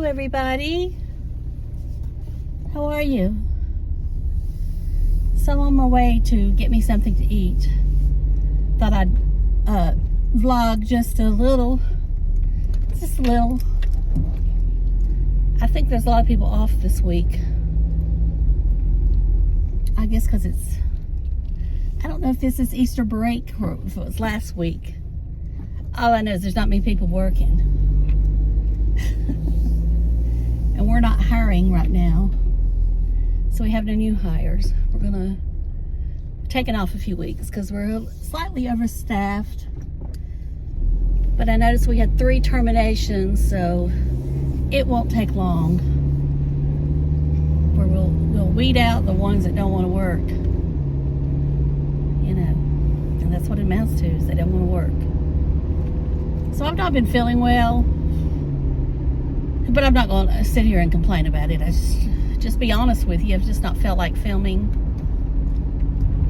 everybody. How are you? So I'm on my way to get me something to eat. Thought I'd vlog just a little. I think there's a lot of people off this week. I guess because I don't know if this is Easter break or if it was last week. All I know is there's not many people working. And we're not hiring right now. So we have no new hires. We're gonna take it off a few weeks because we're slightly overstaffed. But I noticed we had 3 terminations, so it won't take long. Where we'll weed out the ones that don't want to work. You know, and that's what it amounts to, is they don't want to work. So I've not been feeling well, but I'm not going to sit here and complain about it. I just be honest with you, I've just not felt like filming.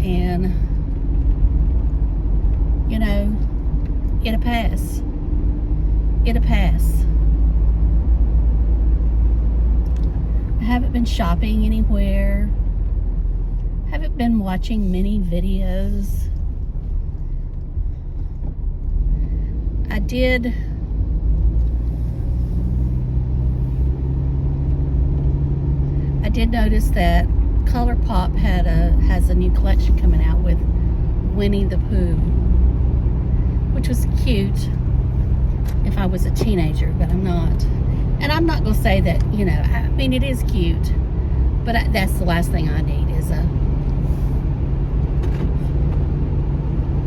And, you know, it'll pass. It'll pass. I haven't been shopping anywhere. Haven't been watching many videos. I did notice that ColourPop has a new collection coming out with Winnie the Pooh, which was cute if I was a teenager, but I'm not. And I'm not going to say that, you know, I mean, it is cute, but that's the last thing I need is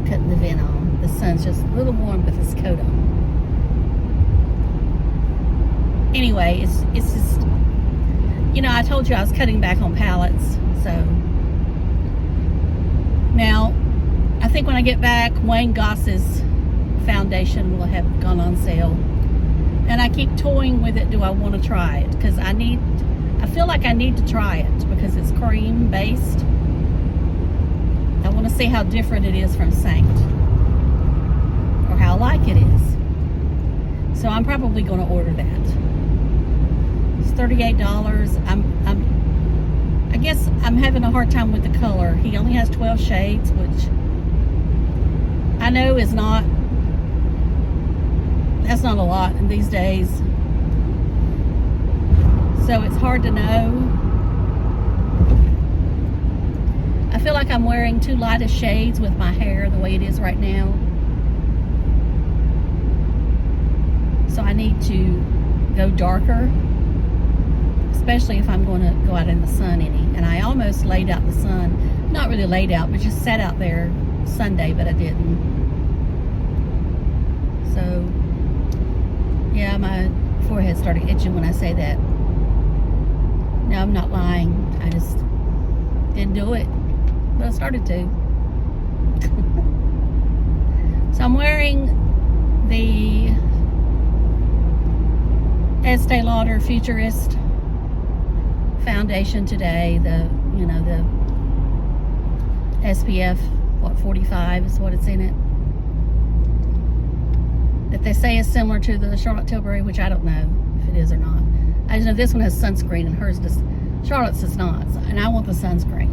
cutting the vent on. The sun's just a little warm with this coat on. Anyway, it's just, you know, I told you I was cutting back on palettes, so now I think when I get back, Wayne Goss's foundation will have gone on sale, and I keep toying with it. Do I want to try it? Because I feel like I need to try it because it's cream based. I want to see how different it is from Seint, or how alike it is. So I'm probably going to order that. It's $38. I guess I'm having a hard time with the color. He only has 12 shades, which I know is not, that's not a lot in these days. So it's hard to know. I feel like I'm wearing too light of shades with my hair the way it is right now. So I need to go darker, especially if I'm going to go out in the sun any. And I almost laid out the sun. Not really laid out, but just sat out there Sunday, but I didn't. So, yeah, my forehead started itching when I say that. No, I'm not lying. I just didn't do it. But I started to. So I'm wearing the Estee Lauder Futurist foundation today. The SPF 45 is what it's in it, that they say is similar to the Charlotte Tilbury, which I don't know if it is or not. I just know this one has sunscreen and hers does. Charlotte's does not, and I want the sunscreen.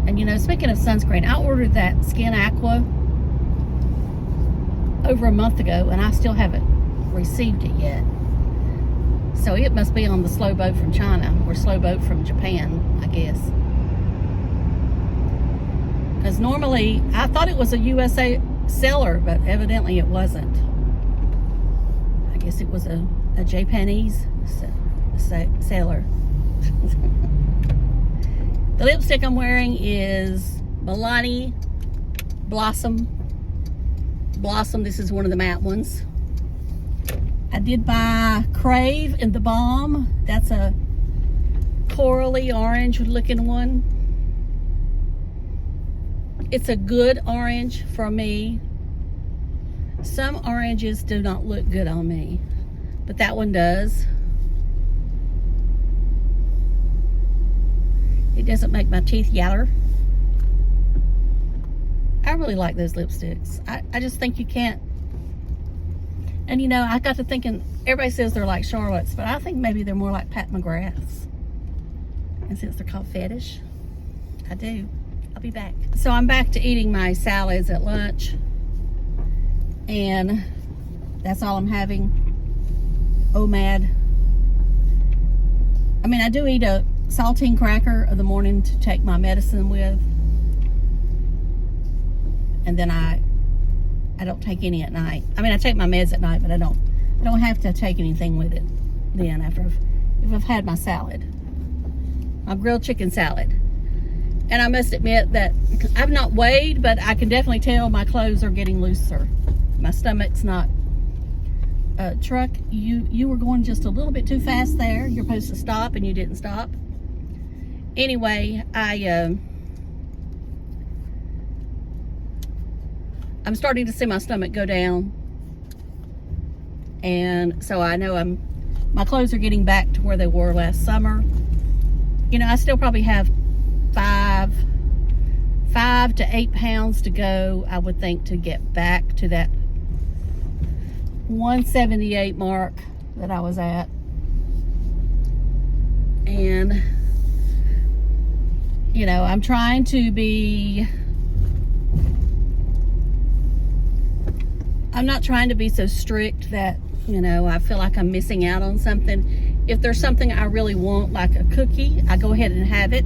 And you know, speaking of sunscreen, I ordered that Skin Aqua over a month ago, and I still haven't received it yet. So it must be on the slow boat from China, or slow boat from Japan, I guess. Because normally, I thought it was a USA seller, but evidently it wasn't. I guess it was a Japanese seller. The lipstick I'm wearing is Milani Blossom. This is one of the matte ones. I did buy Crave in the Balm. That's a corally orange looking one. It's a good orange for me. Some oranges do not look good on me, but that one does. It doesn't make my teeth yaller. I really like those lipsticks. I just think you can't, And you know, I got to thinking, everybody says they're like Charlotte's, but I think maybe they're more like Pat McGrath's. And since they're called fetish, I do. I'll be back. So I'm back to eating my salads at lunch. And that's all I'm having. OMAD. I mean, I do eat a saltine cracker of the morning to take my medicine with. And then I don't take any at night. I mean, I take my meds at night, but I don't have to take anything with it then if I've had my salad. My grilled chicken salad. And I must admit that I've not weighed, but I can definitely tell my clothes are getting looser. My stomach's not. Truck, you were going just a little bit too fast there. You're supposed to stop and you didn't stop. Anyway, I'm starting to see my stomach go down. And so I know my clothes are getting back to where they were last summer. You know, I still probably have 5 to 8 pounds to go, I would think, to get back to that 178 mark that I was at. And you know, I'm trying to be, I'm not trying to be so strict that, you know, I feel like I'm missing out on something. If there's something I really want, like a cookie, I go ahead and have it,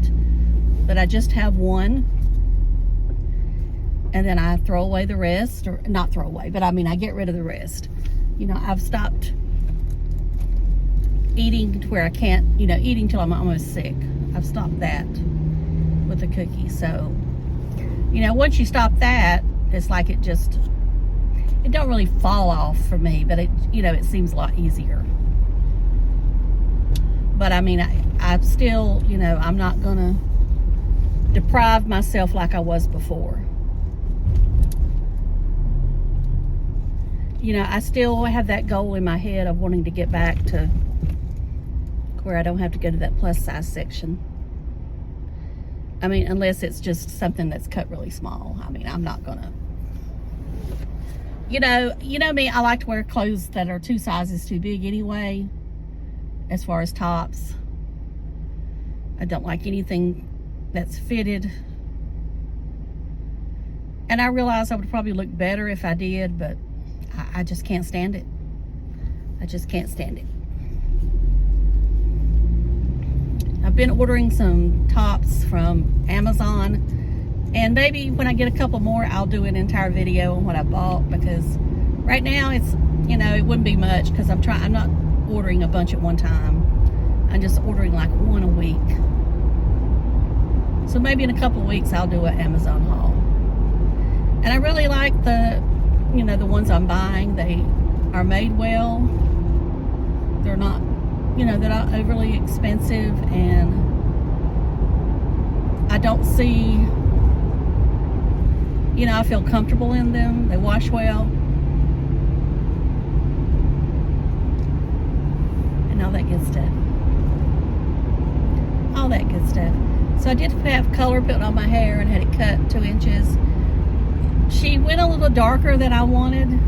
but I just have one. And then I throw away the rest, or not throw away, but I mean, I get rid of the rest. You know, I've stopped eating to where I can't, you know, eating till I'm almost sick. I've stopped that with the cookie. So, you know, once you stop that, it's like it don't really fall off for me, but it, you know, it seems a lot easier. But I mean, I still, you know, I'm not gonna deprive myself like I was before. You know, I still have that goal in my head of wanting to get back to where I don't have to go to that plus size section. I mean, unless it's just something that's cut really small. I mean, I'm not gonna, you know me, I like to wear clothes that are 2 sizes too big anyway, as far as tops. I don't like anything that's fitted. And I realize I would probably look better if I did, but I just can't stand it. I just can't stand it. I've been ordering some tops from Amazon, and maybe when I get a couple more, I'll do an entire video on what I bought, because right now it's, you know, it wouldn't be much, because I'm not ordering a bunch at one time. I'm just ordering like one a week. So maybe in a couple of weeks I'll do an Amazon haul. And I really like the, you know, the ones I'm buying. They are made well. They're not, you know, they're not overly expensive, and I don't see, you know, I feel comfortable in them. They wash well. And all that good stuff. All that good stuff. So I did have color put on my hair and had it cut 2 inches. She went a little darker than I wanted.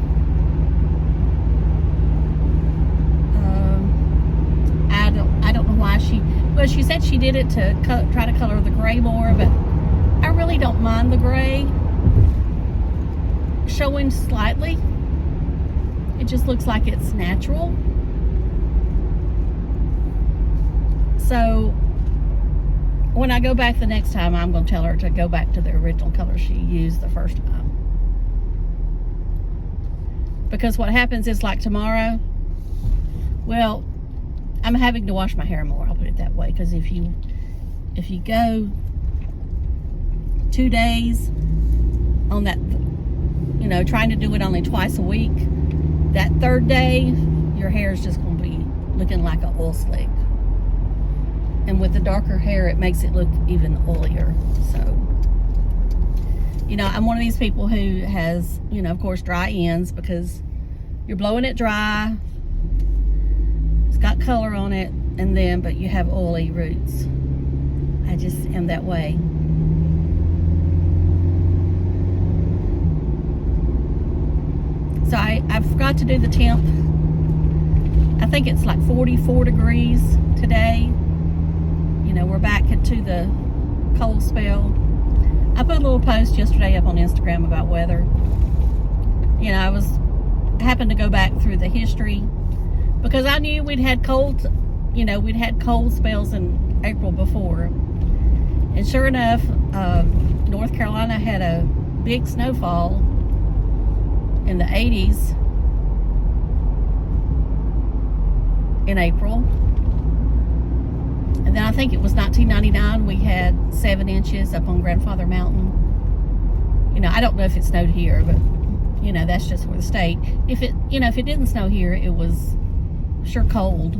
I don't know why she said she did it to try to color the gray more, but I really don't mind the gray showing slightly. It just looks like it's natural. So when I go back the next time, I'm going to tell her to go back to the original color she used the first time. Because what happens is, like tomorrow, well, I'm having to wash my hair more, I'll put it that way. Because if you go 2 days on that, you know, trying to do it only twice a week, that 3rd day, your hair is just going to be looking like an oil slick. And with the darker hair, it makes it look even oilier. So, you know, I'm one of these people who has, you know, of course, dry ends, because you're blowing it dry. It's got color on it, and then, but you have oily roots. I just am that way. So I I forgot to do the temp. I think it's like 44 degrees today. You know, we're back into the cold spell. I put a little post yesterday up on Instagram about weather. You know, I happened to go back through the history because I knew we'd had cold, you know, we'd had cold spells in April before. And sure enough, North Carolina had a big snowfall in the 80s in April. And then I think it was 1999, we had 7 inches up on Grandfather Mountain. You know, I don't know if it snowed here, but you know, that's just for the state. If it, you know, if it didn't snow here, it was sure cold.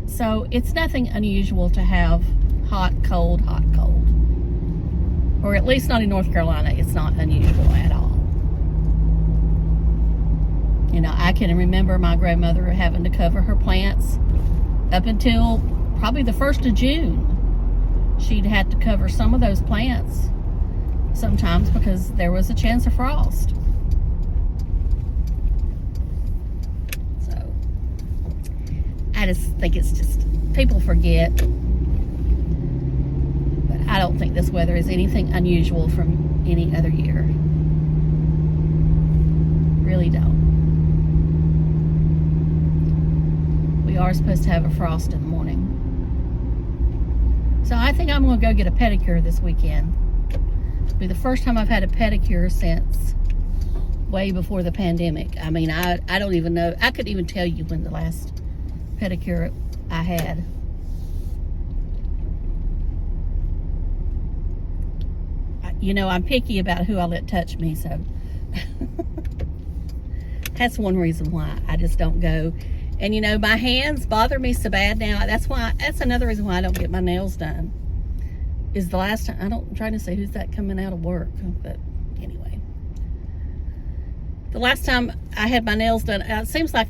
So it's nothing unusual to have hot, cold, hot, cold. Or at least not in North Carolina, it's not unusual at all. You know, I can remember my grandmother having to cover her plants up until probably the 1st of June. She'd had to cover some of those plants sometimes because there was a chance of frost. So I just think it's just, people forget. But I don't think this weather is anything unusual from any other year. Really don't. We are supposed to have a frost in the morning. So I think I'm going to go get a pedicure this weekend. It'll be the first time I've had a pedicure since way before the pandemic. I mean, I don't even know. I couldn't even tell you when the last pedicure I had. You know, I'm picky about who I let touch me, so that's one reason why I just don't go. And you know, my hands bother me so bad now. That's another reason why I don't get my nails done. Is the last time, I'm trying to say who's that coming out of work, but anyway. The last time I had my nails done, it seems like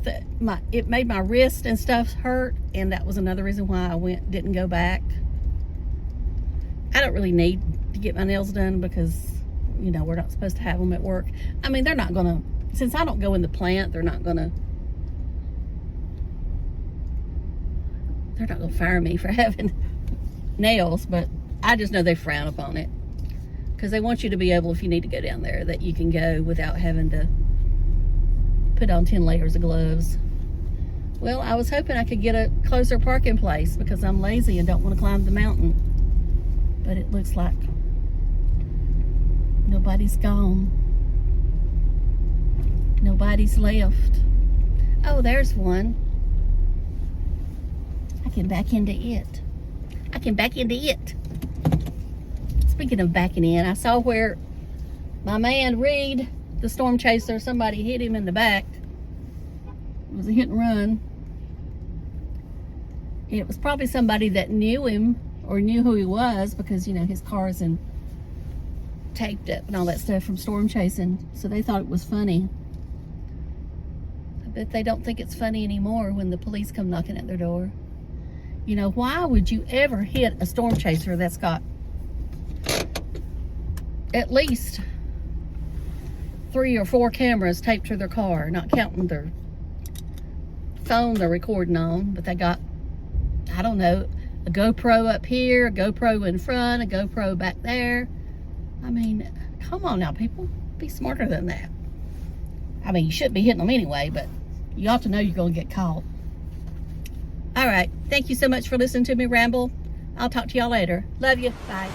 it made my wrist and stuff hurt, and that was another reason why I didn't go back. I don't really need to get my nails done because, you know, we're not supposed to have them at work. I mean, they're not gonna, since I don't go in the plant, they're not gonna fire me for having nails, but I just know they frown upon it because they want you to be able, if you need to go down there, that you can go without having to put on 10 layers of gloves. Well, I was hoping I could get a closer parking place because I'm lazy and don't want to climb the mountain, but it looks like nobody's gone. Nobody's left. Oh, there's one. I can back into it. I can back into it. Speaking of backing in, I saw where my man Reed, the storm chaser, somebody hit him in the back. It was a hit and run. It was probably somebody that knew him or knew who he was because, you know, his car's in taped up and all that stuff from storm chasing. So they thought it was funny. I bet they don't think it's funny anymore when the police come knocking at their door. You know, why would you ever hit a storm chaser that's got at least 3 or 4 cameras taped to their car, not counting their phone they're recording on, but they got, I don't know, a GoPro up here, a GoPro in front, a GoPro back there. I mean, come on now, people. Be smarter than that. I mean, you shouldn't be hitting them anyway, but you ought to know you're going to get caught. All right. Thank you so much for listening to me ramble. I'll talk to y'all later. Love you. Bye.